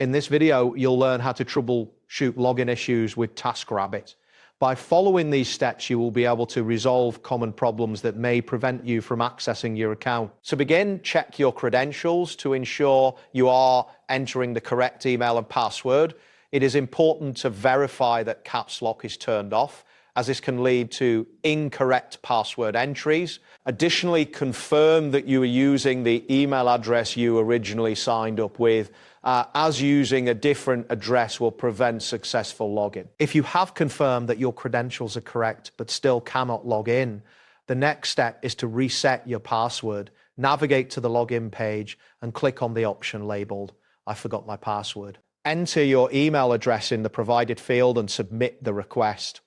In this video, you'll learn how to troubleshoot login issues with Taskrabbit. By following these steps, you will be able to resolve common problems that may prevent you from accessing your account. To begin, check your credentials to ensure you are entering the correct email and password. It is important to verify that caps lock is turned off, as this can lead to incorrect password entries. Additionally, confirm that you are using the email address you originally signed up with, as using a different address will prevent successful login. If you have confirmed that your credentials are correct but still cannot log in, the next step is to reset your password. Navigate to the login page and click on the option labeled "I forgot my password." Enter your email address in the provided field and submit the request.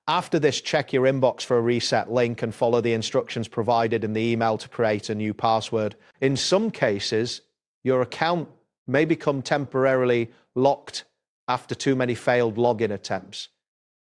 After this, check your inbox for a reset link and follow the instructions provided in the email to create a new password. In some cases, your account may become temporarily locked after too many failed login attempts.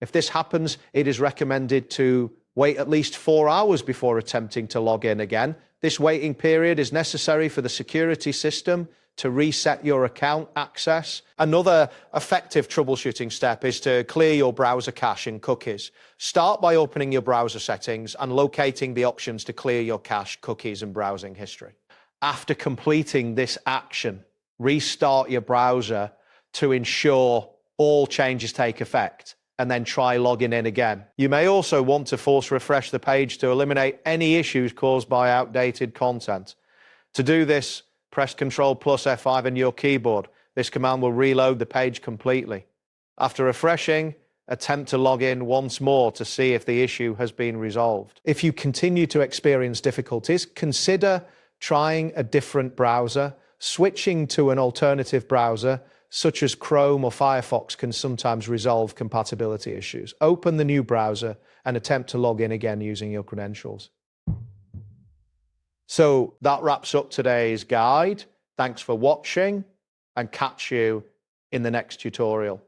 If this happens, it is recommended to wait at least 4 hours before attempting to log in again. This waiting period is necessary for the security system to reset your account access. Another effective troubleshooting step is to clear your browser cache and cookies. Start by opening your browser settings and locating the options to clear your cache, cookies, and browsing history. After completing this action, restart your browser to ensure all changes take effect, and then try logging in again. You may also want to force refresh the page to eliminate any issues caused by outdated content. To do this, press Ctrl plus F5 on your keyboard. This command will reload the page completely. After refreshing, attempt to log in once more to see if the issue has been resolved. If you continue to experience difficulties, consider trying a different browser. Switching to an alternative browser, such as Chrome or Firefox, can sometimes resolve compatibility issues. Open the new browser and attempt to log in again using your credentials. So that wraps up today's guide. Thanks for watching, and catch you in the next tutorial.